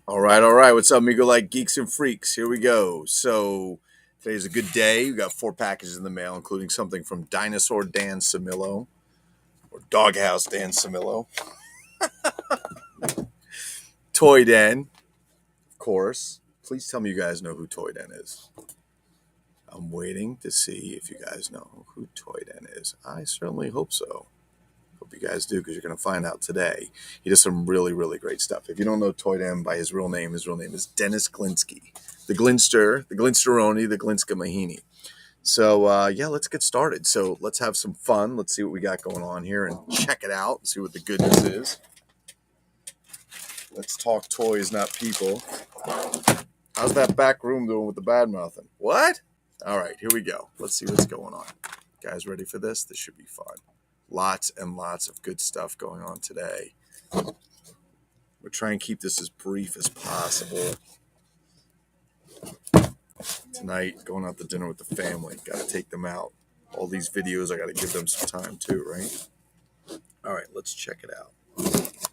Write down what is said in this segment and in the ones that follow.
All right. What's up, amigo? Like geeks and freaks. Here we go. So today's a good day. We got 4 packages in the mail, including something from Dinosaur Dan Samillo or Doghouse Dan Samillo. toyDen, of course. Please tell me you guys know who toyDen is. I'm waiting to see if you guys know who toyDen is. I certainly hope so. Hope you guys do, because you're going to find out today. He does some really, really great stuff. If you don't know toyDen by his real name is Dennis Glinsky. The Glinster, the Glinsteroni, the Glinska Mahini. So, yeah, let's get started. So let's have some fun. Let's see what we got going on here and check it out. See what the goodness is. Let's talk toys, not people. How's that back room doing with the bad mouthing? What? All right, here we go. Let's see what's going on. Guys, ready for this? This should be fun. Lots and lots of good stuff going on today. We're trying to keep this as brief as possible. Tonight, going out to dinner with the family. Got to take them out. All these videos, I got to give them some time too, right? All right, let's check it out.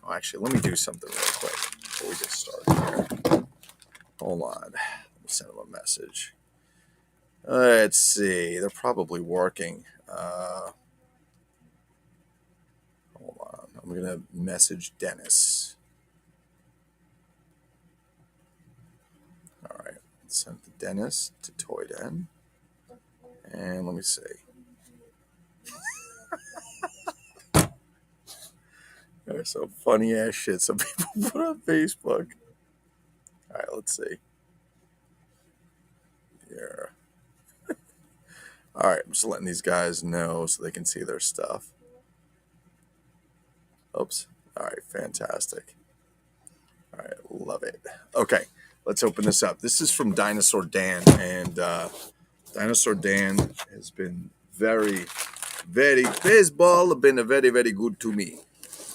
Oh, actually, let me do something real quick before we get started here. Hold on. Let me send them a message. Let's see. They're probably working. Hold on. I'm going to message Dennis. All right. Send to Dennis to toyDen. And let me see. There's some funny ass shit some people put on Facebook. All right, let's see. Here. All right, I'm just letting these guys know so they can see their stuff. Oops. All right, fantastic. All right, love it. Okay, let's open this up. This is from Dinosaur Dan, and Dinosaur Dan has been baseball have been very, very good to me.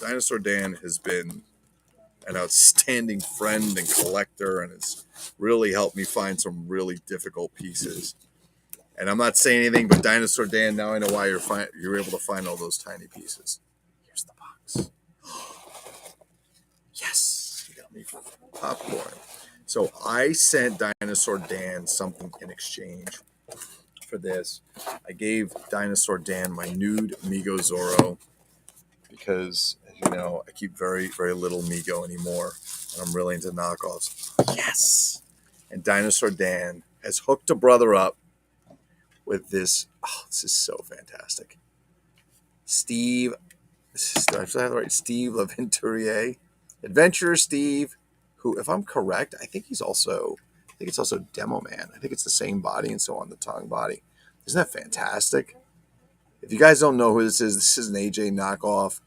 Dinosaur Dan has been an outstanding friend and collector, and has really helped me find some really difficult pieces. And I'm not saying anything, but Dinosaur Dan, now I know why you're able to find all those tiny pieces. Here's the box. Yes, you got me popcorn. So I sent Dinosaur Dan something in exchange for this. I gave Dinosaur Dan my nude Mego Zorro because, as you know, I keep very, very little Mego anymore, and I'm really into knockoffs. Yes! And Dinosaur Dan has hooked a brother up with this. Oh, this is so fantastic. Steve, do I have the right? Steve Laventurier. Adventurer Steve, who, if I'm correct, I think it's also Demo Man. I think it's the same body and so on, the tongue body. Isn't that fantastic? If you guys don't know who this is an AJ knockoff.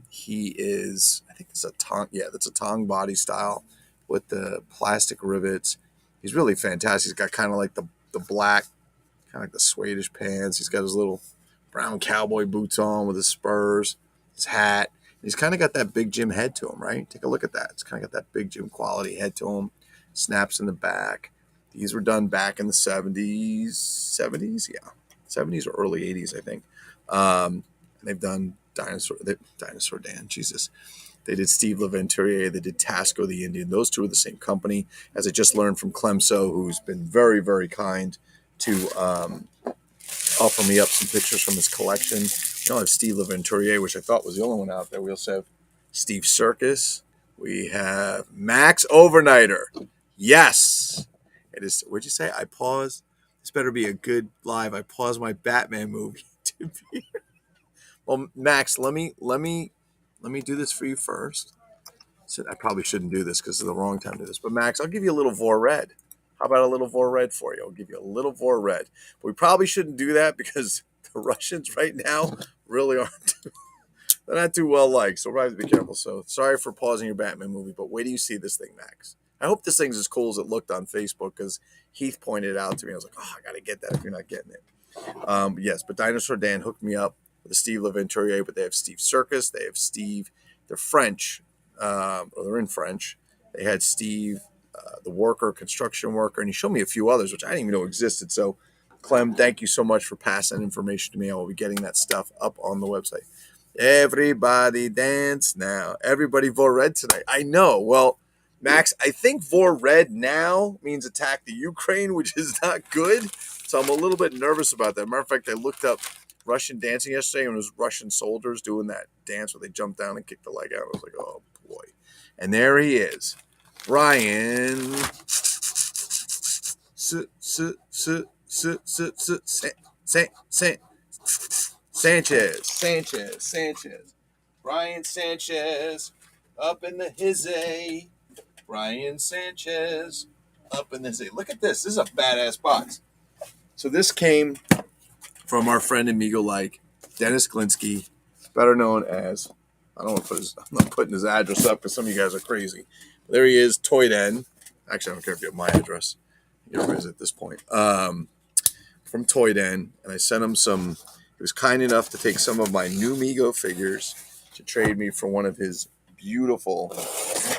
He is, I think it's a tongue. Yeah, that's a tongue body style with the plastic rivets. He's really fantastic. He's got kind of like the black, kind of like the Swedish pants. He's got his little brown cowboy boots on with his spurs, his hat. He's kind of got that Big Jim head to him, right? Take a look at that. It's kind of got that Big Jim quality head to him. Snaps in the back. These were done back in the 70s. 70s? Yeah. 70s or early 80s, I think. And they've done Dinosaur Dan, Jesus. They did Steve Laventurier. They did Tasco the Indian. Those two are the same company. As I just learned from Clemso, who's been very, very kind to offer me up some pictures from his collection. We don't have Steve Laventurier, which I thought was the only one out there. We also have Steve Circus. We have Max Overnighter. Yes. It is. What'd you say? I paused. This better be a good live. I paused my Batman movie to be here. Well, Max, let me do this for you first. So I probably shouldn't do this because it's the wrong time to do this. But Max, I'll give you a little Vor Red. How about a little Vor Red for you? I'll give you a little Vor Red. But we probably shouldn't do that because the Russians right now really aren't. They're not too well liked, so we'll have to be careful. So sorry for pausing your Batman movie, but wait till you see this thing, Max. I hope this thing's as cool as it looked on Facebook because Heath pointed it out to me. I was like, oh, I got to get that if you're not getting it. Yes, but Dinosaur Dan hooked me up with a Steve Laventurier, but they have Steve Circus. They have Steve. They're French, or they're in French. They had Steve, the worker, construction worker, and he showed me a few others, which I didn't even know existed. So, Clem, thank you so much for passing information to me. I will be getting that stuff up on the website. Everybody dance now. Everybody vote red tonight. I know. Well, Max, I think Vor Red now means attack the Ukraine, which is not good. So I'm a little bit nervous about that. Matter of fact, I looked up Russian dancing yesterday, and it was Russian soldiers doing that dance where they jump down and kick the leg out. I was like, oh boy. And there he is. Ryan Sanchez. Ryan Sanchez up in the hizzy. Ryan Sanchez up in the hizzy. Look at this. This is a badass box. So this came from our friend Amigo like Dennis Glinsky, better known as, I don't want to put his, I'm not putting his address up because some of you guys are crazy. There he is, toyDen. Actually, I don't care if you have my address. You know, at this point. From toyDen, and I sent him some. He was kind enough to take some of my new Mego figures to trade me for one of his beautiful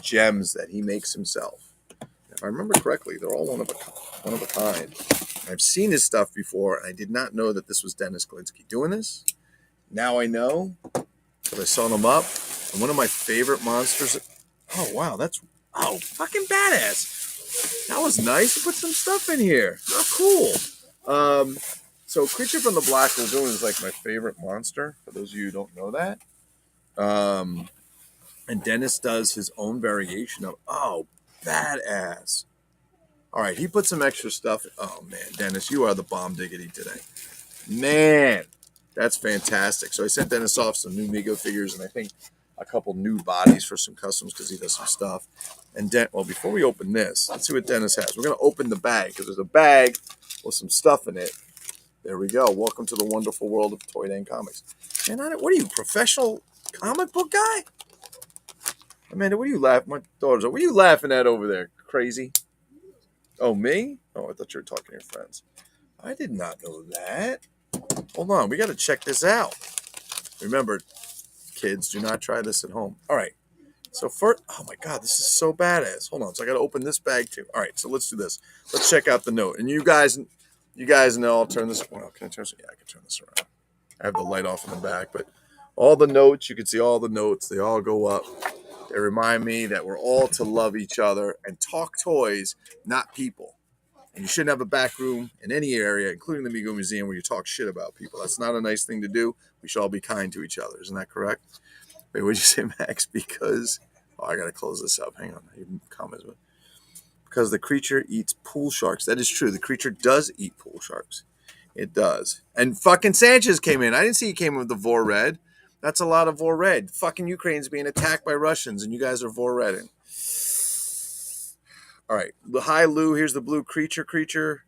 gems that he makes himself. If I remember correctly, they're all one of a kind. I've seen his stuff before, and I did not know that this was Dennis Glinsky doing this. Now I know, because I saw them up. And one of my favorite monsters. Oh wow, that's fucking badass. That was nice to put some stuff in here. How cool. So Creature from the Black Lagoon is like my favorite monster, for those of you who don't know that. And Dennis does his own variation of, badass. All right, he put some extra stuff. Oh, man, Dennis, you are the bomb diggity today. Man, that's fantastic. So I sent Dennis off some new Mego figures and I think a couple new bodies for some customs because he does some stuff. And before we open this, let's see what Dennis has. We're going to open the bag because there's a bag with some stuff in it. There we go. Welcome to the wonderful world of toyDen comics. Man, what are you, professional comic book guy? Amanda, what are you laughing? My daughters, what are you laughing at over there? Crazy? Oh, me? Oh, I thought you were talking to your friends. I did not know that. Hold on, we got to check this out. Remember, kids, do not try this at home. All right. So first, oh my God, this is so badass. Hold on, so I got to open this bag too. All right, so let's do this. Let's check out the note. And you guys know, I'll turn this. Well, can I turn this? Yeah, I can turn this around. I have the light off in the back, but all the notes, you can see all the notes. They all go up. They remind me that we're all to love each other and talk toys, not people. And you shouldn't have a back room in any area, including the Mego Museum, where you talk shit about people. That's not a nice thing to do. We should all be kind to each other. Isn't that correct? Wait, what did you say, Max? Because, I got to close this up. Hang on. Comments. Because the creature eats pool sharks. That is true. The creature does eat pool sharks. It does. And fucking Sanchez came in. I didn't see he came with the Vor Red. That's a lot of Vor Red. Fucking Ukraine's being attacked by Russians, and you guys are Vor Redding. All right. Hi, Lou. Here's the blue creature.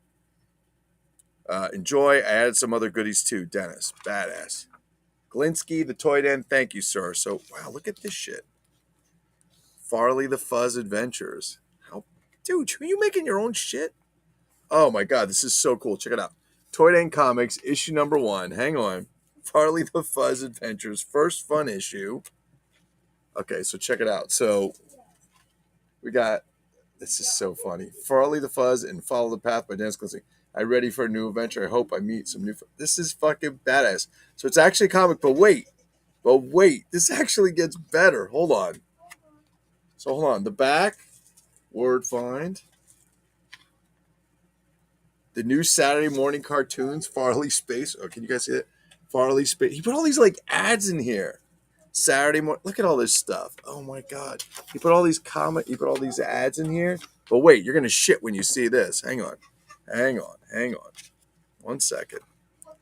Enjoy. I added some other goodies too. Dennis. Badass. Glinsky, the toyDen. Thank you, sir. So, wow, look at this shit. Farley the Fuzz Adventures. Dude, are you making your own shit? Oh, my God. This is so cool. Check it out. toyDen Comics, issue number 1. Hang on. Farley the Fuzz Adventures, first fun issue. Okay, so check it out. So we got, this is so funny. Farley the Fuzz and Follow the Path by Dennis Glinsky. I'm ready for a new adventure. I hope I meet some new. This is fucking badass. So it's actually a comic, but wait, this actually gets better. Hold on. So hold on. The back, word find. The new Saturday morning cartoons, Farley Space. Oh, can you guys see it? Farley Space. He put all these like ads in here. Saturday morning. Look at all this stuff. Oh my God. He put all these ads in here. But wait, you're gonna shit when you see this. Hang on. 1 second.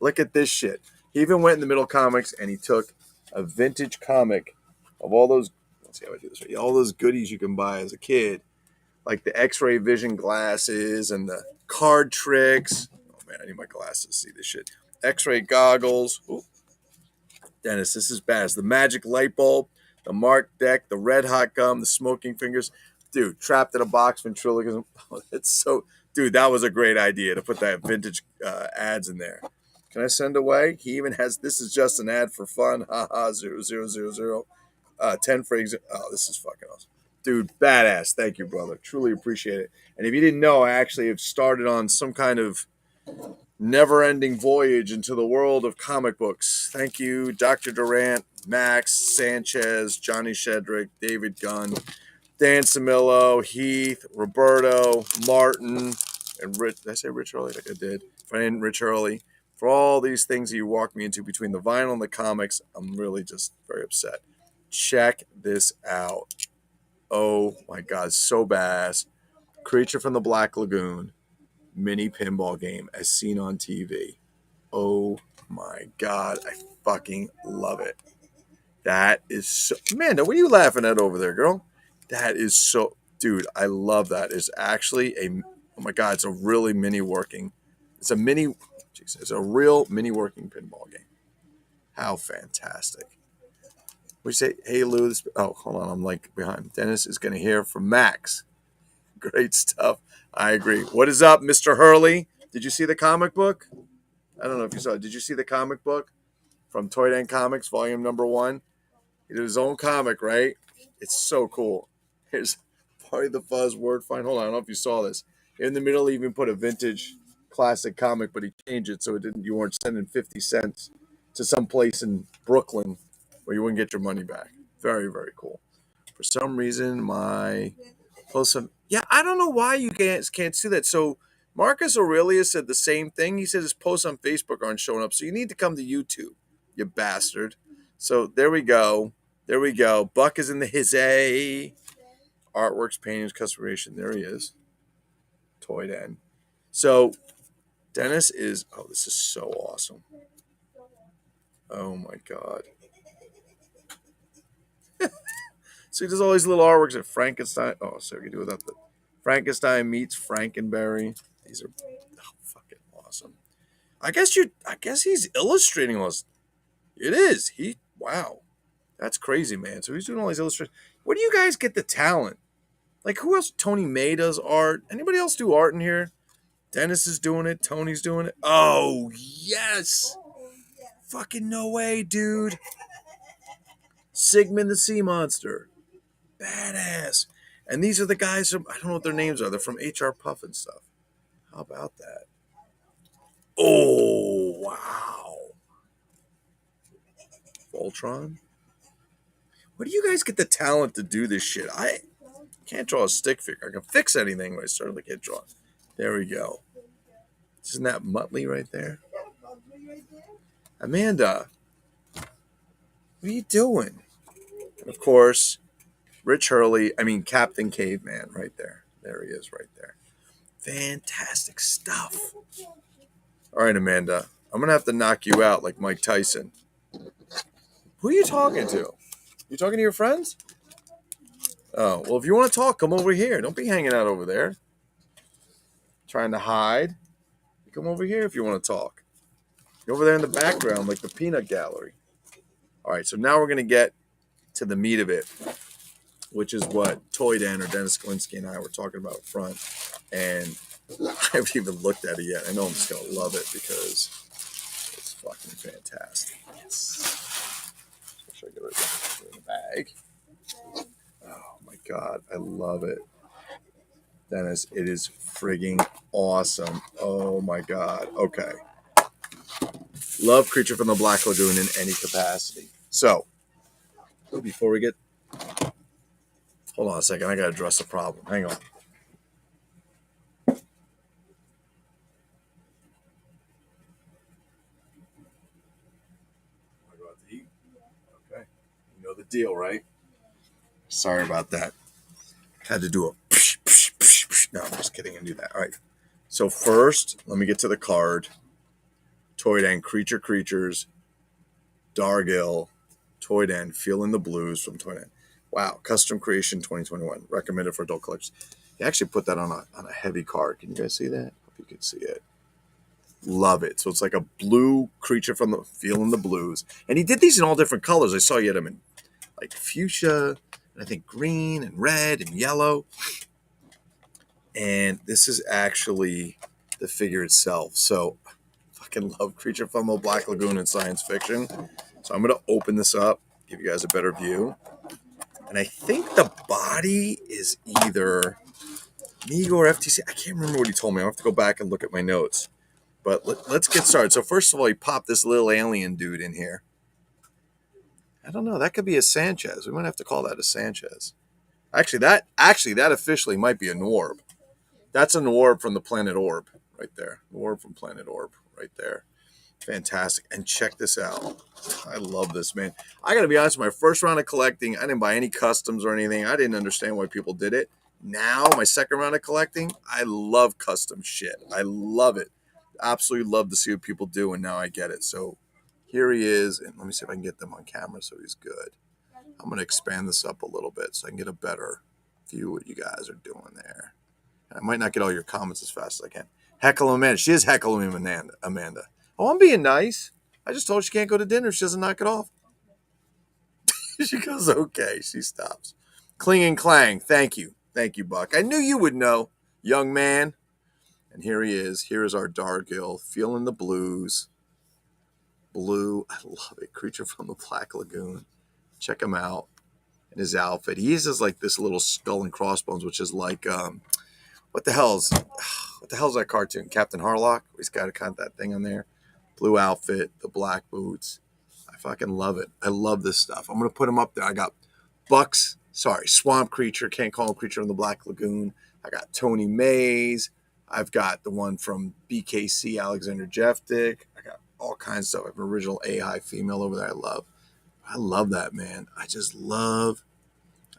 Look at this shit. He even went in the middle comics and he took a vintage comic of all those. Let's see how I do this right. All those goodies you can buy as a kid, like the X-ray vision glasses and the card tricks. Oh man, I need my glasses to see this shit. X-ray goggles. Ooh. Dennis, this is bad. The magic light bulb, the marked deck, the red hot gum, the smoking fingers. Dude, trapped in a box ventriloquism. Oh, it's so. Dude, that was a great idea to put that vintage ads in there. Can I send away? He even has. This is just an ad for fun. Haha, 0000. 10 frames. Oh, this is fucking awesome. Dude, badass. Thank you, brother. Truly appreciate it. And if you didn't know, I actually have started on some kind of never-ending voyage into the world of comic books. Thank you, Dr. Durant, Max, Sanchez, Johnny Shedrick, David Gunn. Dan Samillo, Heath, Roberto, Martin, and Rich. Did I say Rich Hurley? Like I did. If I didn't, Rich Hurley. For all these things that you walked me into between the vinyl and the comics, I'm really just very upset. Check this out. Oh my God, so badass. Creature from the Black Lagoon mini pinball game as seen on TV. Oh my God, I fucking love it. That is so. Amanda, what are you laughing at over there, girl? That is so. Dude, I love that. It's actually a. Oh my God, it's a really mini working. It's a mini. Jeez, it's a real mini working pinball game. How fantastic. We say, hey Lou. Oh, hold on. I'm like behind. Dennis is going to hear from Max. Great stuff. I agree. What is up, Mr. Hurley? Did you see the comic book? I don't know if you saw it. Did you see the comic book from toyDen Comics, volume number 1? He did his own comic, right? It's so cool. Here's Party the Fuzz word find. Hold on, I don't know if you saw this. In the middle, he even put a vintage classic comic, but he changed it so it didn't. You weren't sending 50 cents to some place in Brooklyn where you wouldn't get your money back. Very, very cool. For some reason, my post. Yeah, I don't know why you can't see that. So Marcus Aurelius said the same thing. He said his posts on Facebook aren't showing up. So you need to come to YouTube, you bastard. So there we go. There we go. Buck is in the hizzy. Artworks, paintings, customization. There he is. toyDen. So Dennis is. Oh, this is so awesome. Oh my God. So he does all these little artworks at Frankenstein. Oh, so we can do without the Frankenstein meets Frankenberry. These are fucking awesome. I guess he's illustrating us. It is. Wow. That's crazy, man. So he's doing all these illustrations. Where do you guys get the talent? Like, who else? Tony May does art. Anybody else do art in here? Dennis is doing it. Tony's doing it. Oh, yes. Fucking no way, dude. Sigmund the Sea Monster. Badass. And these are the guys from, I don't know what their names are. They're from HR Puff and stuff. How about that? Oh, wow. Voltron? Where do you guys get the talent to do this shit? I can't draw a stick figure. I can fix anything, but I certainly can't draw. There we go. Isn't that Muttley right there? Amanda, what are you doing? And of course, Captain Caveman right there. There he is right there. Fantastic stuff. All right, Amanda, I'm going to have to knock you out like Mike Tyson. Who are you talking to? You talking to your friends? Oh, well, if you want to talk, come over here. Don't be hanging out over there. Trying to hide. Come over here if you want to talk. You're over there in the background like the peanut gallery. All right, so now we're going to get to the meat of it, which is what toyDen or Dennis Galinsky and I were talking about up front. And I haven't even looked at it yet. I know I'm just going to love it because it's fucking fantastic. Yes. Should I get rid of it in the bag? Oh my God, I love it. Dennis, it is frigging awesome. Oh my God. Okay. Love Creature from the Black Lagoon in any capacity. So, before we get... Hold on a second. I got to address the problem. Hang on. Okay. You know the deal, right? Sorry about that. Had to do a... No, I'm just kidding. I do that. All right. So first, let me get to the card. toyDen, Creatures, Dargill, toyDen, Feeling the Blues from toyDen. Wow, custom creation 2021, recommended for adult collectors. He actually put that on a heavy card. Can you guys see that? Hope you can see it. Love it. So it's like a blue creature from the Feeling the Blues, and he did these in all different colors. I saw you had them in like fuchsia, and I think green and red and yellow. And this is actually the figure itself. So fucking love Creature from the Black Lagoon in science fiction. So I'm going to open this up, give you guys a better view. And I think the body is either Mego or FTC. I can't remember what he told me. I'll have to go back and look at my notes. But let's get started. So first of all, he popped this little alien dude in here. I don't know. That could be a Sanchez. We might have to call that a Sanchez. Actually, that officially might be a Norb. That's a Norb from the planet Orb right there. Norb from planet Orb right there. Fantastic. And check this out. I love this, man. I got to be honest, my first round of collecting, I didn't buy any customs or anything. I didn't understand why people did it. Now, my second round of collecting, I love custom shit. I love it. Absolutely love to see what people do, and now I get it. So here he is. And let me see if I can get them on camera so he's good. I'm going to expand this up a little bit so I can get a better view of what you guys are doing there. I might not get all your comments as fast as I can. Heckle Amanda. She is heckling Amanda. Oh, I'm being nice. I just told her she can't go to dinner if she doesn't knock it off. She goes, okay. She stops. Cling and clang. Thank you. Thank you, Buck. I knew you would know, young man. And here he is. Here is our Dargill, feeling the blues. Blue. I love it. Creature from the Black Lagoon. Check him out in his outfit. He uses like this little skull and crossbones, which is like, what the hell's that cartoon? Captain Harlock? He's got a kind of that thing on there. Blue outfit, the black boots. I fucking love it. I love this stuff. I'm going to put him up there. I got Swamp Creature. Can't call him Creature from the Black Lagoon. I got Tony Mays. I've got the one from BKC, Alexander Jeffdick. I got all kinds of stuff. I have an original AI female over there I love that, man. I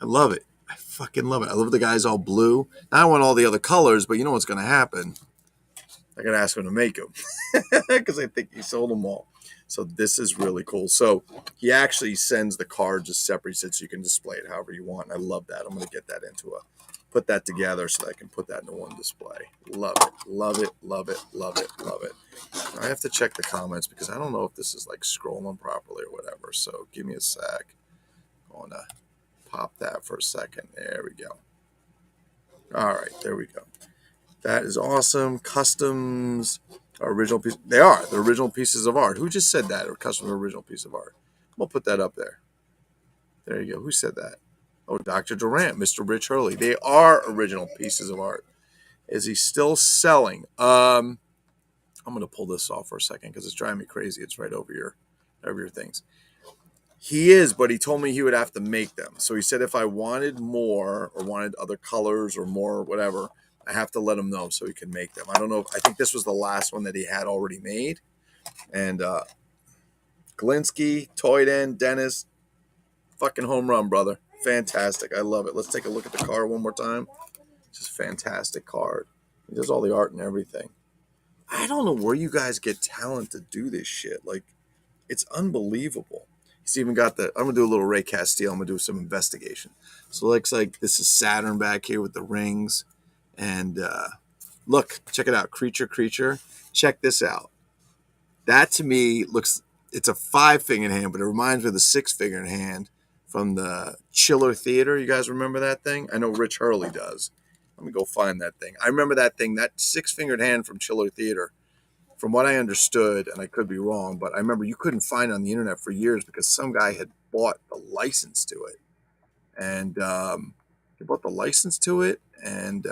love it. I fucking love it. I love the guys all blue. Now I want all the other colors, but you know what's going to happen? I got to ask him to make them because I think he sold them all. So this is really cool. So he actually sends the cards as separate so you can display it however you want. And I love that. I'm going to get that put that together so that I can put that into one display. Love it. Love it. Love it. Love it. Love it. I have to check the comments because I don't know if this is like scrolling properly or whatever. So give me a sec. I'm going to pop that for a second. There we go. All right. There we go. That is awesome. Customs original piece. They're original pieces of art. Who just said that? Or custom original piece of art. We'll put that up there. There you go. Who said that? Oh, Dr. Durant, Mr. Rich Hurley. They are original pieces of art. Is he still selling? I'm going to pull this off for a second because it's driving me crazy. It's right over your things. He is, but he told me he would have to make them. So he said if I wanted more or wanted other colors or more whatever, I have to let him know so he can make them. I don't know. I think this was the last one that he had already made. And Glinsky, toyDen, Dennis, fucking home run, brother. Fantastic. I love it. Let's take a look at the card one more time. Just fantastic card. He does all the art and everything. I don't know where you guys get talent to do this shit. Like, it's unbelievable. He's even got I'm going to do a little Ray Castile. I'm going to do some investigation. So it looks like this is Saturn back here with the rings. And look, check it out. Creature. Check this out. That to me it's a 5-fingered hand, but it reminds me of the 6-fingered hand from the Chiller Theater. You guys remember that thing? I know Rich Hurley does. Let me go find that thing. I remember that thing, that 6-fingered hand from Chiller Theater. From what I understood, and I could be wrong, but I remember you couldn't find it on the internet for years because some guy had bought the license to it. And he bought the license to it, and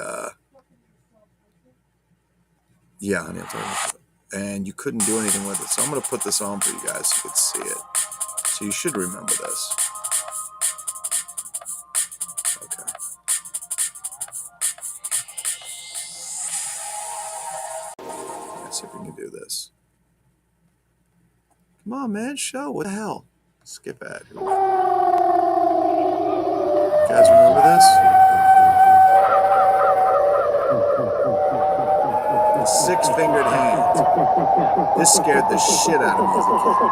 yeah, honey, I'm talking about it. And you couldn't do anything with it. So I'm going to put this on for you guys so you can see it. So you should remember this. Okay. Let's see if we can do this. Come on, man. Show. What the hell? Skip ad. Here we go. You guys remember this? The 6-fingered hand. This scared the shit out of me as a kid.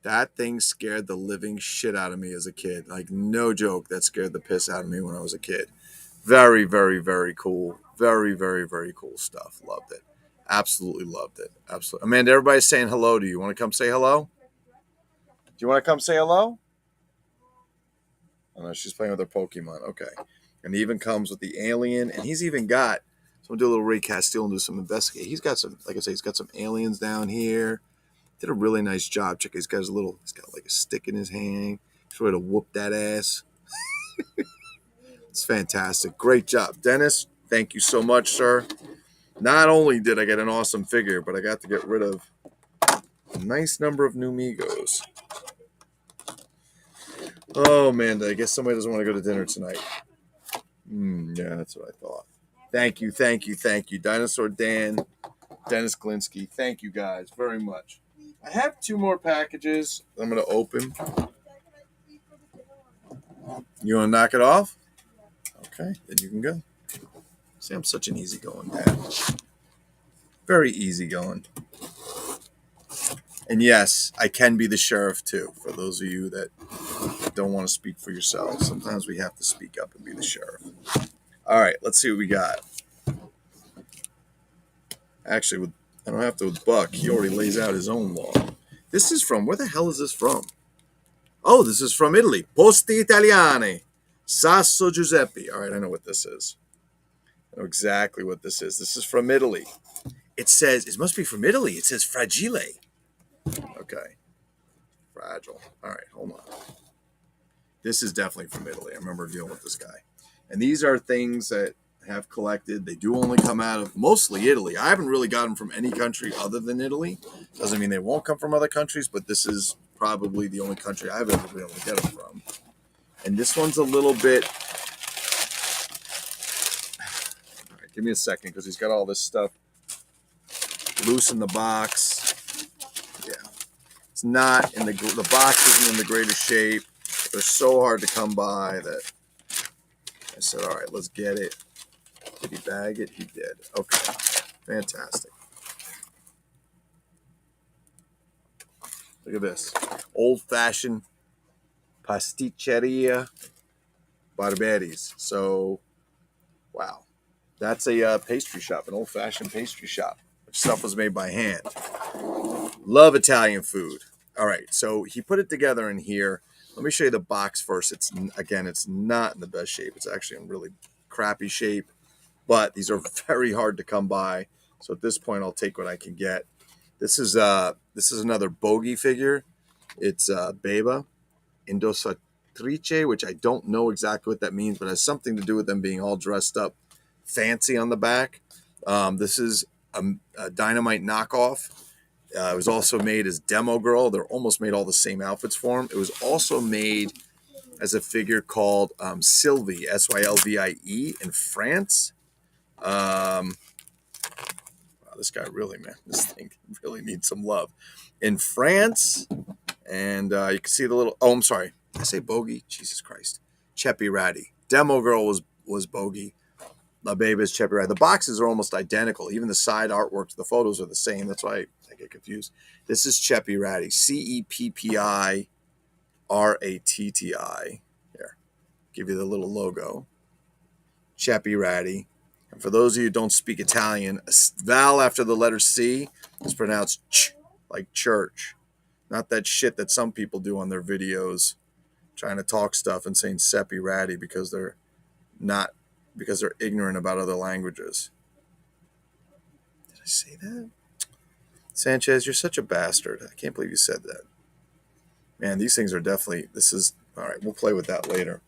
That thing scared the living shit out of me as a kid. Like, no joke, that scared the piss out of me when I was a kid. Very, very, very cool. Very, very, very cool stuff. Loved it. Absolutely loved it. Absolutely. Amanda, everybody's saying hello to you. Want to come say hello? Do you want to come say hello? Oh, no, she's playing with her Pokemon. Okay. And he even comes with the alien. And he's even got, so I'm going to do a little Ray Castile and do some investigate. He's got some, like I say, he's got some aliens down here. Did a really nice job. Check, he's got like a stick in his hand. He's ready to whoop that ass. It's fantastic. Great job. Dennis, thank you so much, sir. Not only did I get an awesome figure, but I got to get rid of a nice number of new Migos. Oh, man, I guess somebody doesn't want to go to dinner tonight. Yeah, that's what I thought. Thank you. Dinosaur Dan, Dennis Glinsky. Thank you guys very much. I have 2 more packages I'm going to open. You want to knock it off? Okay, then you can go. See, I'm such an easygoing dad. Very easygoing. And yes, I can be the sheriff too. For those of you that don't want to speak for yourselves, sometimes we have to speak up and be the sheriff. All right, let's see what we got. Actually, I don't have to with Buck. He already lays out his own law. This is from, where the hell is this from? Oh, this is from Italy. Posti Italiane. Sasso Giuseppe. All right, I know what this is. I know exactly what this is. This is from Italy. It says, it must be from Italy. It says fragile. Okay. Fragile. All right, hold on. This is definitely from Italy. I remember dealing with this guy. And these are things that have collected. They do only come out of mostly Italy. I haven't really gotten them from any country other than Italy. Doesn't mean they won't come from other countries, but this is probably the only country I've ever been able to get them from. And this one's a little bit... All right, give me a second because he's got all this stuff loose in the box. Yeah. It's not in the box isn't in the greatest shape. They're so hard to come by that I said, all right, let's get it. Did he bag it? He did. Okay. Fantastic. Look at this. Old-fashioned pasticceria Barberis. So, wow. That's a pastry shop, an old-fashioned pastry shop. Which stuff was made by hand. Love Italian food. All right, so he put it together in here. Let me show you the box first. It's not in the best shape. It's actually in really crappy shape. But these are very hard to come by. So at this point, I'll take what I can get. This is another bogey figure. It's Beba Indossatrice, which I don't know exactly what that means, but it has something to do with them being all dressed up fancy on the back. This is a Dynamite knockoff. It was also made as Demo Girl. They're almost made all the same outfits for him. It was also made as a figure called Sylvie, Sylvie, in France. Wow, this guy really, man, this thing really needs some love. In France, and you can see the little, oh, I'm sorry. Did I say bogey? Jesus Christ. Cheppy Ratty. Demo Girl was bogey. La Beba is Cheppy Ratty. The boxes are almost identical. Even the side artwork, the photos are the same. That's why I get confused. This is Cheppy Ratty. CEPPIRATTI. Here, give you the little logo. Cheppy Ratty. And for those of you who don't speak Italian, a vowel after the letter C is pronounced ch, like church. Not that shit that some people do on their videos, trying to talk stuff and saying Seppi Ratty because they're ignorant about other languages. Did I say that? Sanchez, you're such a bastard. I can't believe you said that. Man, these things are definitely, all right, we'll play with that later.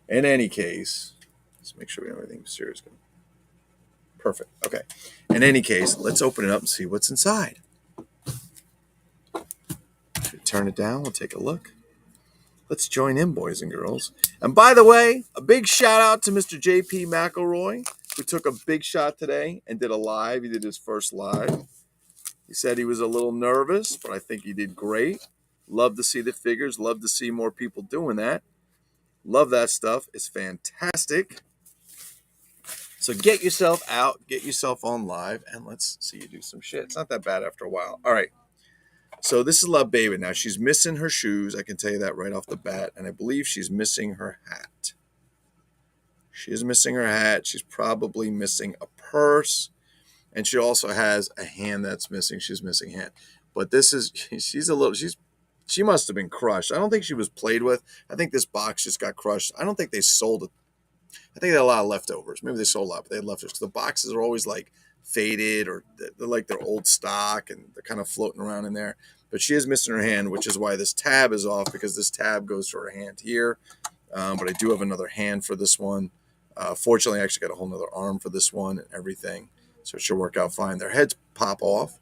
In any case, let's make sure we have everything serious going. Perfect. Okay. In any case, let's open it up and see what's inside. Should we turn it down? We'll take a look. Let's join in, boys and girls. And by the way, a big shout out to Mr. JP McElroy, who took a big shot today and did a live. He did his first live. He said he was a little nervous, but I think he did great. Love to see the figures. Love to see more people doing that. Love that stuff. It's fantastic. So get yourself out, get yourself on live, and let's see you do some shit. It's not that bad after a while. All right. So this is La Beba. Now, she's missing her shoes. I can tell you that right off the bat. And I believe she's missing her hat. She is missing her hat. She's probably missing a purse. And she also has a hand that's missing. She's missing a hand. But she must have been crushed. I don't think she was played with. I think this box just got crushed. I don't think they sold it. I think they had a lot of leftovers. Maybe they sold a lot, but they had leftovers. The boxes are always like faded or they're like their old stock and they're kind of floating around in there. But she is missing her hand, which is why this tab is off, because this tab goes to her hand here. But I do have another hand for this one. Fortunately, I actually got a whole nother arm for this one and everything. So it should work out fine. Their heads pop off,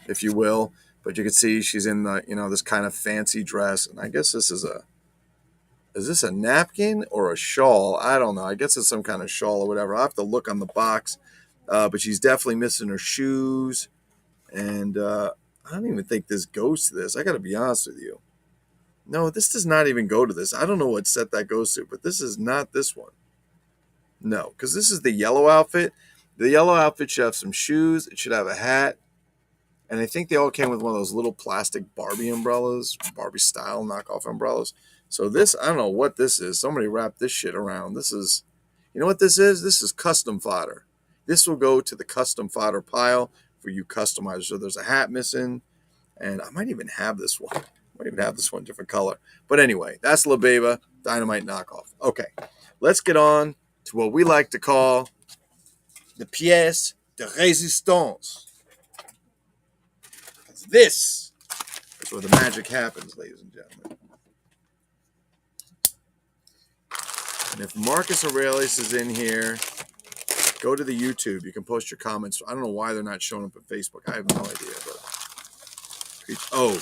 if you will. But you can see she's in the, this kind of fancy dress. And I guess this is a napkin or a shawl? I don't know. I guess it's some kind of shawl or whatever. I'll have to look on the box. But she's definitely missing her shoes. And I don't even think this goes to this. I got to be honest with you. No, this does not even go to this. I don't know what set that goes to, but this is not this one. No, because this is the yellow outfit. The yellow outfit should have some shoes. It should have a hat. And I think they all came with one of those little plastic Barbie umbrellas, Barbie style knockoff umbrellas. So this, I don't know what this is. Somebody wrapped this shit around. This is, you know what this is? This is custom fodder. This will go to the custom fodder pile for you customizers. So there's a hat missing, and I might even have this one. Different color. But anyway, that's La Beba Dynamite knockoff. Okay, let's get on to what we like to call the pièce de résistance. This is where the magic happens, ladies and gentlemen. And if Marcus Aurelius is in here, go to the YouTube. You can post your comments. I don't know why they're not showing up at Facebook. I have no idea. But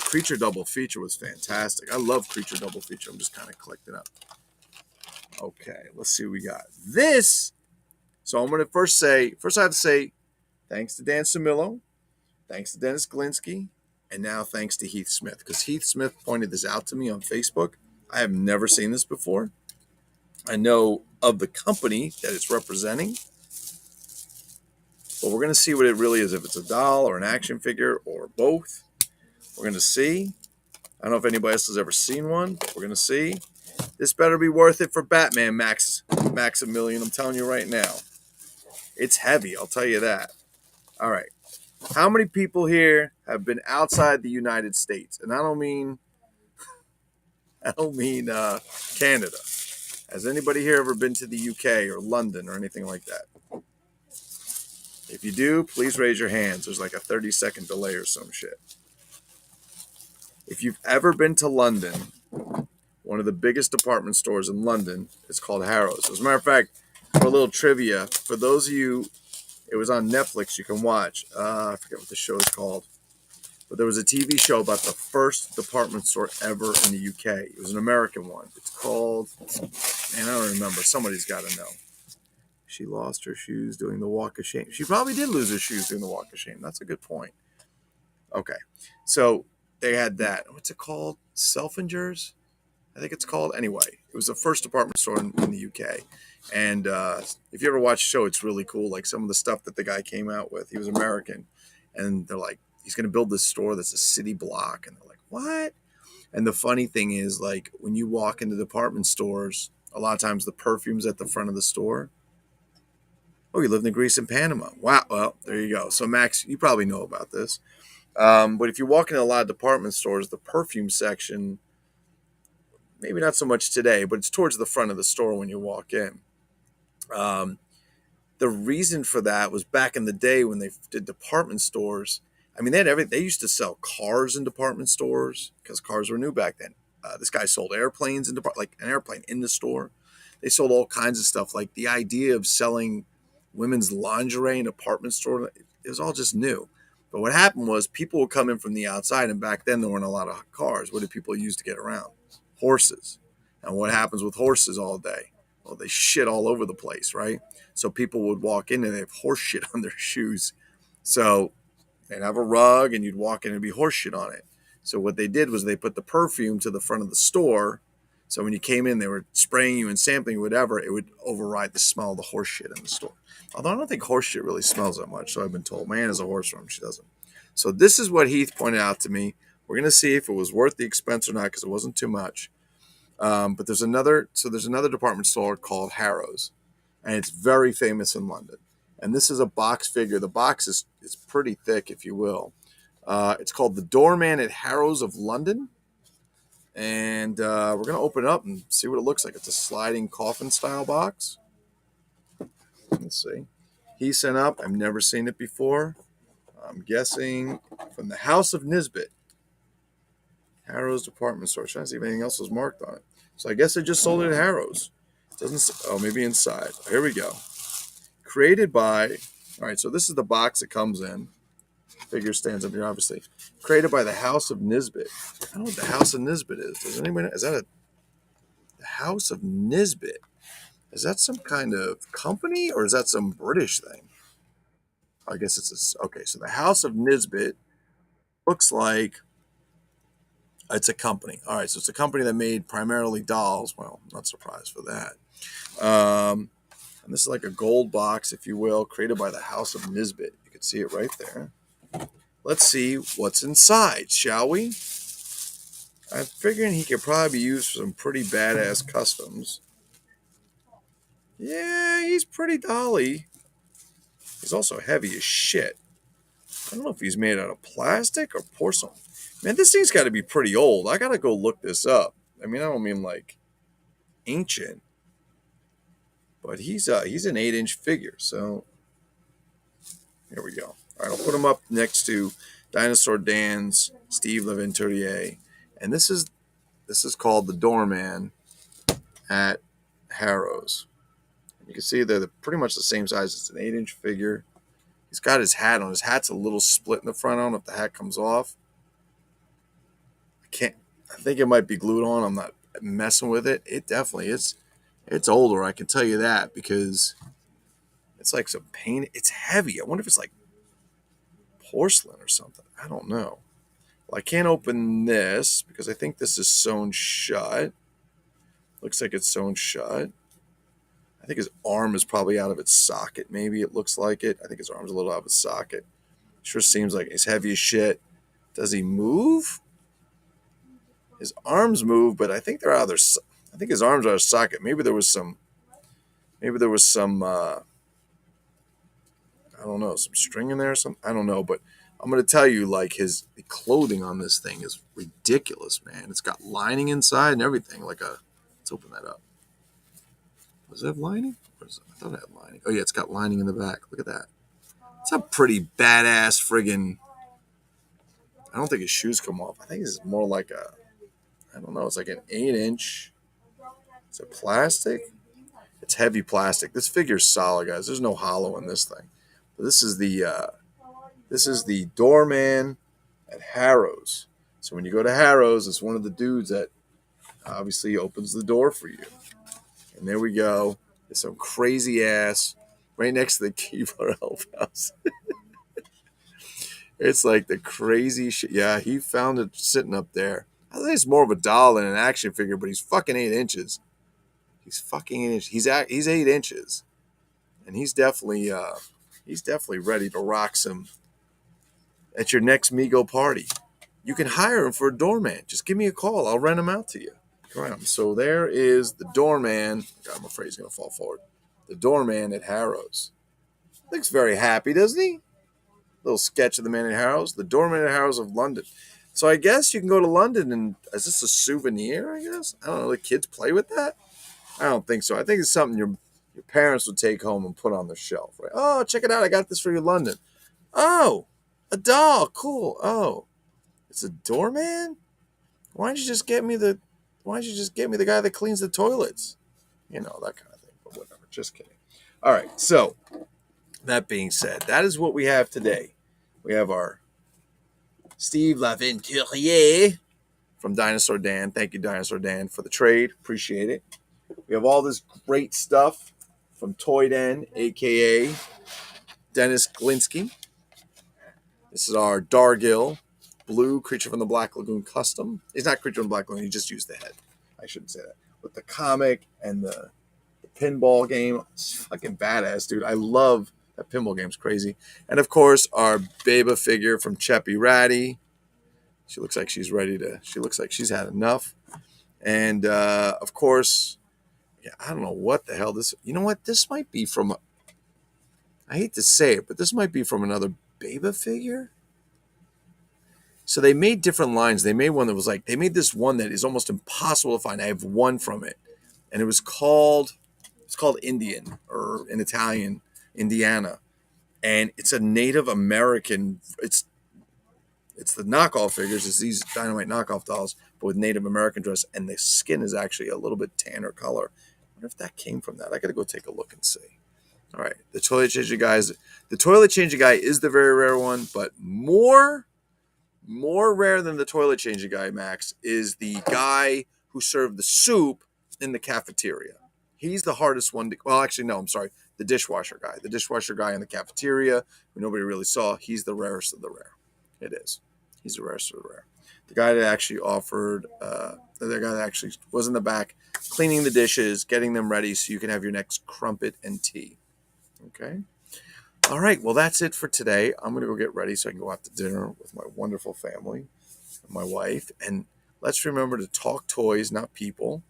Creature Double Feature was fantastic. I love Creature Double Feature. I'm just kind of collecting up. Okay, let's see what we got. This. So I'm going to first I have to say thanks to Dan Samillo, thanks to Dennis Galinsky, and now thanks to Heath Smith, because Heath Smith pointed this out to me on Facebook. I have never seen this before. I know of the company that it's representing, but we're going to see what it really is, if it's a doll or an action figure or both. We're going to see. I don't know if anybody else has ever seen one, but we're going to see. This better be worth it for Batman Maximilian. I'm telling you right now. It's heavy, I'll tell you that. All right. How many people here have been outside the United States? And I don't mean Canada. Has anybody here ever been to the UK or London or anything like that? If you do, please raise your hands. There's like a 30-second delay or some shit. If you've ever been to London, one of the biggest department stores in London is called Harrods. As a matter of fact, for a little trivia, for those of you, it was on Netflix, you can watch. I forget what the show is called. But there was a TV show about the first department store ever in the UK. It was an American one. It's called, man, I don't remember. Somebody's got to know. She lost her shoes doing the walk of shame. She probably did lose her shoes doing the walk of shame. That's a good point. Okay. So they had that. What's it called? Selfingers? I think it's called. Anyway, it was the first department store in the UK. And if you ever watch the show, it's really cool. Like some of the stuff that the guy came out with. He was American. And they're like, he's going to build this store that's a city block. And they're like, what? And the funny thing is, like, when you walk into department stores, a lot of times the perfume's at the front of the store. Oh, you lived in Greece and Panama. Wow. Well, there you go. So, Max, you probably know about this. But if you walk into a lot of department stores, the perfume section, maybe not so much today, but it's towards the front of the store when you walk in. The reason for that was back in the day when they did department stores. I mean, they used to sell cars in department stores because cars were new back then. This guy sold airplanes like an airplane in the store. They sold all kinds of stuff. Like the idea of selling women's lingerie in a department store, it was all just new. But what happened was people would come in from the outside, and back then there weren't a lot of cars. What did people use to get around? Horses. And what happens with horses all day? Well, they shit all over the place, right? So people would walk in and they have horse shit on their shoes. So they'd have a rug and you'd walk in and be horse shit on it. So what they did was they put the perfume to the front of the store. So when you came in, they were spraying you and sampling you, whatever. It would override the smell of the horse shit in the store. Although I don't think horse shit really smells that much. So I've been told. My aunt has a horse farm. She doesn't. So this is what Heath pointed out to me. We're going to see if it was worth the expense or not because it wasn't too much. But there's another department store called Harrods, and it's very famous in London. And this is a box figure. The box is pretty thick, if you will. It's called the Doorman at Harrods of London. And we're going to open it up and see what it looks like. It's a sliding coffin style box. Let's see. He sent up. I've never seen it before. I'm guessing from the House of Nisbet. Harrods department store. Trying to see if anything else was marked on it. So I guess they just sold it at Harrods. Doesn't. Oh, maybe inside. Here we go. Created by All right, so this is the box it comes in. Figure stands up here, obviously. Created by the House of Nisbet. I don't know what the House of Nisbet is. Does anybody know? Is that the House of Nisbet? Is that some kind of company or is that some British thing? I guess okay. So the House of Nisbet looks like it's a company. All right, so it's a company that made primarily dolls. Well, not surprised for that. And this is like a gold box, if you will, created by the House of Nisbet. You can see it right there. Let's see what's inside, shall we? I'm figuring he could probably be used for some pretty badass customs. Yeah, he's pretty dolly. He's also heavy as shit. I don't know if he's made out of plastic or porcelain. Man, this thing's got to be pretty old. I got to go look this up. I mean, I don't mean like ancient, but he's an 8-inch figure. So here we go. All right, I'll put him up next to Dinosaur Dan's Steve Laventurier, and this is called the Doorman at Harrow's. You can see they're pretty much the same size. It's an 8-inch figure. He's got his hat on. His hat's a little split in the front. I don't know if the hat comes off. I think it might be glued on. I'm not messing with it. It definitely is. It's older, I can tell you that, because it's like some paint. It's heavy. I wonder if it's like porcelain or something. I don't know. Well, I can't open this because I think this is sewn shut. Looks like it's sewn shut. I think his arm is probably out of its socket. Maybe it looks like it. I think his arm's a little out of its socket. Sure seems like he's heavy as shit. Does he move? His arms move, but I think they're out of their. I think his arms are out of socket. Maybe there was some. I don't know, some string in there or something. I don't know, but I'm gonna tell you, like the clothing on this thing is ridiculous, man. It's got lining inside and everything. Let's open that up. Does it have lining? I thought it had lining. Oh yeah, it's got lining in the back. Look at that. It's a pretty badass friggin'. I don't think his shoes come off. I think it's more like I don't know. It's like an 8-inch. Is it plastic? It's heavy plastic. This figure's solid, guys. There's no hollow in this thing. But this is the doorman at Harrow's. So when you go to Harrow's, it's one of the dudes that obviously opens the door for you. And there we go. There's some crazy ass right next to the Keebler Elf House. It's like the crazy shit. Yeah, he found it sitting up there. I think it's more of a doll than an action figure, but he's fucking 8 inches. He's fucking 8 inches. He's 8 inches, and he's definitely ready to rock some at your next Mego party. You can hire him for a doorman. Just give me a call. I'll rent him out to you. So there is the doorman. God, I'm afraid he's gonna fall forward. The doorman at Harrow's. Looks very happy, doesn't he? Little sketch of the man at Harrow's. The doorman at Harrow's of London. So I guess you can go to London and is this a souvenir? I guess I don't know. The kids play with that. I don't think so. I think it's something your parents would take home and put on the shelf. Right? Oh, check it out! I got this for you, London. Oh, a doll. Cool. Oh, it's a doorman. Why don't you just get me the guy that cleans the toilets? You know, that kind of thing. But whatever. Just kidding. All right. So that being said, that is what we have today. We have our Steve Laventurier from Dinosaur Dan. Thank you, Dinosaur Dan, for the trade. Appreciate it. We have all this great stuff from toyDen, a.k.a. Dennis Glinsky. This is our Dargill Blue Creature from the Black Lagoon custom. He's not Creature from the Black Lagoon. He just used the head. I shouldn't say that. With the comic and the pinball game. It's fucking badass, dude. I love that pinball game's crazy. And, of course, our Beba figure from Cheppy Ratty. She looks like she's ready to... She looks like she's had enough. And, of course... Yeah, I don't know what the hell this... You know what? This might be from... I hate to say it, but this might be from another Beba figure. So they made different lines. They made one that was like... They made this one that is almost impossible to find. I have one from it. And it was called... It's called Indian, or in Italian, Indiana. And it's a Native American... It's the knockoff figures. It's these Dynamite knockoff dolls, but with Native American dress. And the skin is actually a little bit tanner color. I wonder if that came from that. I got to go take a look and see. All right, the toilet changing guy is the very rare one, but more rare than the toilet changing guy, Max, is the guy who served the soup in the cafeteria. He's the hardest one to, well, actually, no, I'm sorry. The dishwasher guy. The dishwasher guy in the cafeteria, who nobody really saw, he's the rarest of the rare. It is. He's the rarest of the rare. The guy that actually offered, the guy that actually was in the back, cleaning the dishes, getting them ready so you can have your next crumpet and tea. Okay? All right, well, that's it for today. I'm going to go get ready so I can go out to dinner with my wonderful family and my wife. And let's remember to talk toys, not people.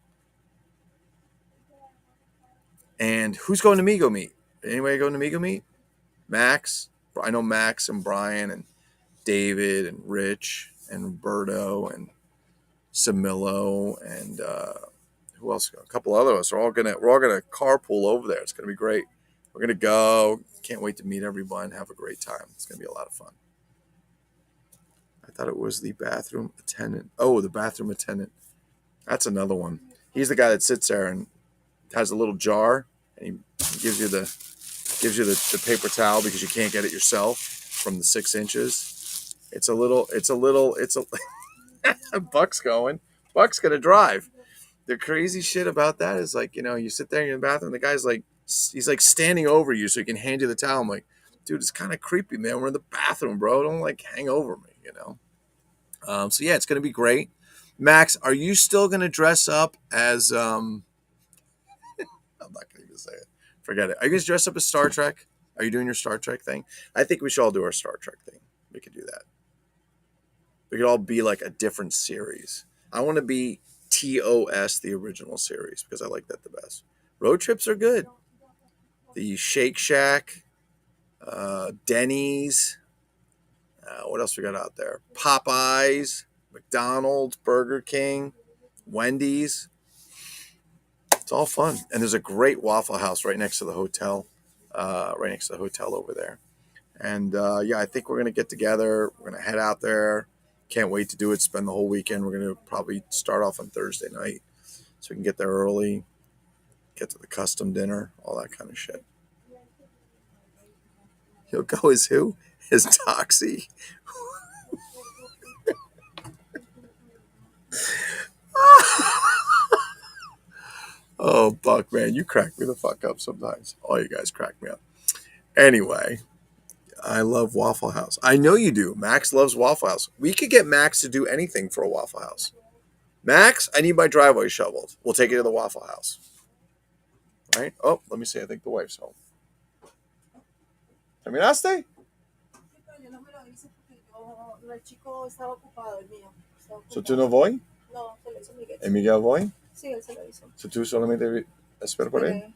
And who's going to Mego Meet? Anybody going to Mego Meet? Max. I know Max and Brian and David and Rich and Roberto and Samillo and who else? A couple other of us. We're all gonna carpool over there. It's gonna be great. We're gonna go. Can't wait to meet everyone. Have a great time. It's gonna be a lot of fun. I thought it was the bathroom attendant. Oh, the bathroom attendant. That's another one. He's the guy that sits there and has a little jar, and he gives you the paper towel because you can't get it yourself from the 6 inches. It's a Buck's going. Buck's gonna drive. The crazy shit about that is, like, you sit there in the bathroom, the guy's like, he's like standing over you so he can hand you the towel. I'm like, dude, it's kind of creepy, man. We're in the bathroom, bro. Don't like hang over me, So yeah, it's gonna be great. Max, are you still gonna dress up as I'm not gonna even say it. Forget it. Are you guys dressed up as Star Trek? Are you doing your Star Trek thing? I think we should all do our Star Trek thing. We could do that. We could all be like a different series. I want to be TOS, the original series, because I like that the best. Road trips are good. The Shake Shack, Denny's. What else we got out there? Popeyes, McDonald's, Burger King, Wendy's. It's all fun. And there's a great Waffle House right next to the hotel, over there. And yeah, I think we're going to get together. We're going to head out there. Can't wait to do it. Spend the whole weekend. We're going to probably start off on Thursday night so we can get there early, get to the custom dinner, all that kind of shit. He'll go as who? As Toxie. Oh, Buck, man, you crack me the fuck up sometimes. All you guys crack me up. Anyway, I love Waffle House. I know you do. Max loves Waffle House. We could get Max to do anything for a Waffle House. Max, I need my driveway shoveled. We'll take it to the Waffle House. Right? Oh, let me see. I think the wife's home. ¿Terminaste? So tú no voy? No, se lo hizo Miguel. ¿Y Miguel voy? Sí, él se lo hizo. So tú solamente esperas por él?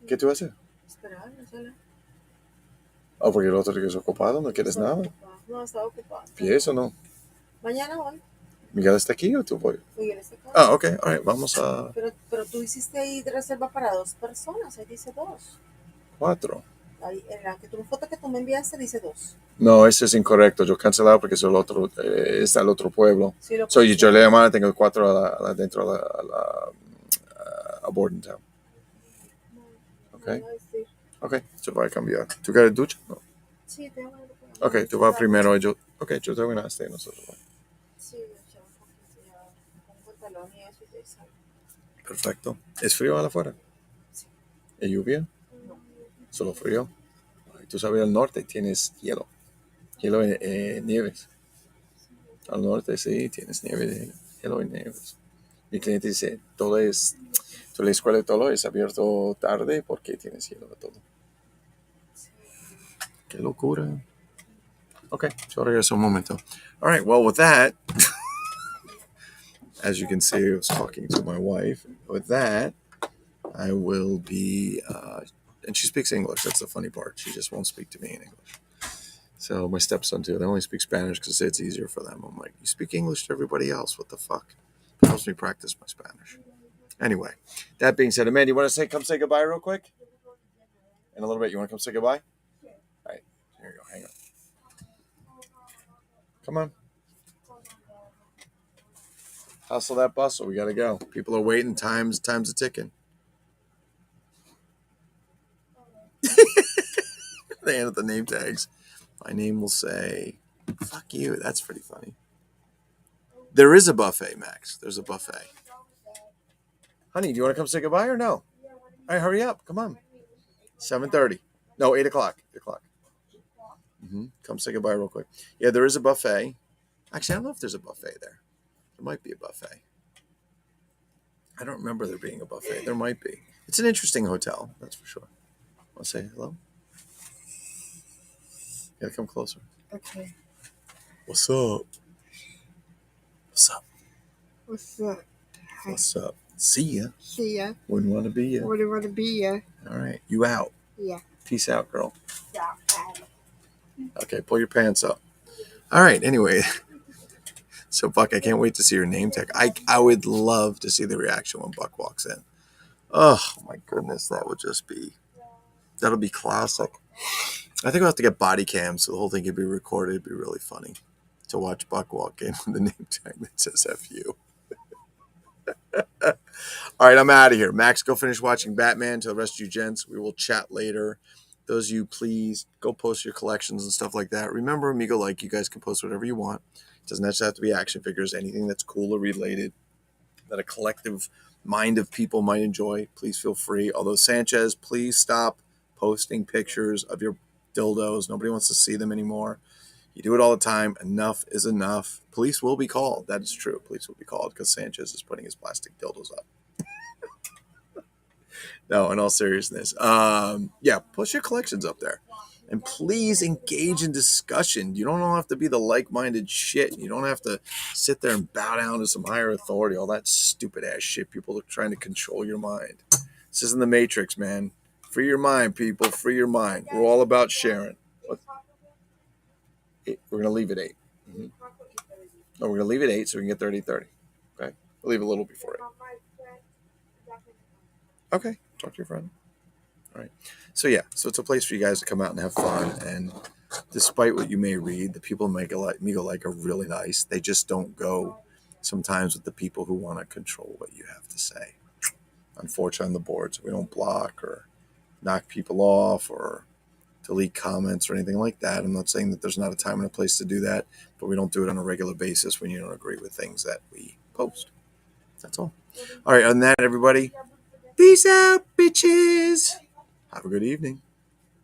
¿Qué tú haces? Esperar, sola. Oh, porque el otro día es ocupado, no quieres nada. No, estaba ocupado. ¿Pies o no? Mañana voy. ¿Miguel está aquí o tú voy? Miguel está acá. Ah, ok, all right, vamos a... Pero tú hiciste ahí de reserva para 2 personas, ahí dice 2. 4. Ahí, en la foto que tú me enviaste dice 2. No, ese es incorrecto. Yo cancelado porque es el otro, está el otro pueblo. Sí, yo le llamaba, tengo 4 dentro de a boarding town. Ok. Ok, se va a cambiar. ¿Tú quieres ducha? No. Sí, tengo que... Ok, tú vas primero. Yo terminaste. Nosotros. Sí, ya con pantalón y eso y te sale. Perfecto. ¿Es frío afuera? Sí. ¿Es lluvia? No. Solo frío. Tú sabes, al norte tienes hielo. Hielo y nieves. Al norte sí, tienes nieve, hielo y nieves. Mi cliente dice, toda la escuela de todo es abierto tarde porque tienes hielo de todo. Qué locura. Okay, so regreso un momento. All right, well, with that, as you can see, I was talking to my wife. With that, I will be, and she speaks English. That's the funny part. She just won't speak to me in English. So my stepson too, they only speak Spanish because it's easier for them. I'm like, you speak English to everybody else. What the fuck? It helps me practice my Spanish. Anyway, that being said, Amanda, you want to come say goodbye real quick? In a little bit, you want to come say goodbye? All right, here you go. Hang on. Come on. Hustle that bustle. We got to go. People are waiting. Time's a ticking. They end at the name tags. My name will say, fuck you. That's pretty funny. There is a buffet, Max. There's a buffet. Honey, do you want to come say goodbye or no? All right, hurry up. Come on. 7:30. No, 8 o'clock. 8 o'clock. Come say goodbye real quick. Yeah, there is a buffet. Actually, I don't know if there's a buffet there. There might be a buffet. I don't remember there being a buffet. There might be. It's an interesting hotel, that's for sure. Want to say hello? You gotta come closer. Okay. What's up? What's up? What's up? What's up? See ya. See ya. Wouldn't want to be ya. Wouldn't want to be ya. All right, you out. Yeah. Peace out, girl. Yeah. Okay, pull your pants up. All right, anyway. So, Buck, I can't wait to see your name tag. I would love to see the reaction when Buck walks in. Oh, my goodness, that'll be classic. I think we'll have to get body cams so the whole thing could be recorded. It'd be really funny to watch Buck walk in with the name tag that says FU. All right, I'm out of here. Max, go finish watching Batman. To the rest of you gents, we will chat later. Those of you, please go post your collections and stuff like that. Remember, Amigo Like, you guys can post whatever you want. It doesn't necessarily have to be action figures. Anything that's cool or related that a collective mind of people might enjoy, please feel free. Although, Sanchez, please stop posting pictures of your dildos. Nobody wants to see them anymore. You do it all the time. Enough is enough. Police will be called. That is true. Police will be called because Sanchez is putting his plastic dildos up. No, in all seriousness. Yeah, post your collections up there. And please engage in discussion. You don't all have to be the like-minded shit. You don't have to sit there and bow down to some higher authority. All that stupid-ass shit. People are trying to control your mind. This isn't the Matrix, man. Free your mind, people. Free your mind. We're all about sharing. We're going to leave at 8. No, we're going to leave at 8 so we can get there at 8:30. Okay? We'll leave a little before 8. Okay. Talk to your friend. All right. So, yeah. So, it's a place for you guys to come out and have fun. And despite what you may read, the people in Amigo Like are really nice. They just don't go sometimes with the people who want to control what you have to say. Unfortunately, on the boards, we don't block or knock people off or delete comments or anything like that. I'm not saying that there's not a time and a place to do that, but we don't do it on a regular basis when you don't agree with things that we post. That's all. All right. Other than that, everybody, peace out, bitches. Have a good evening.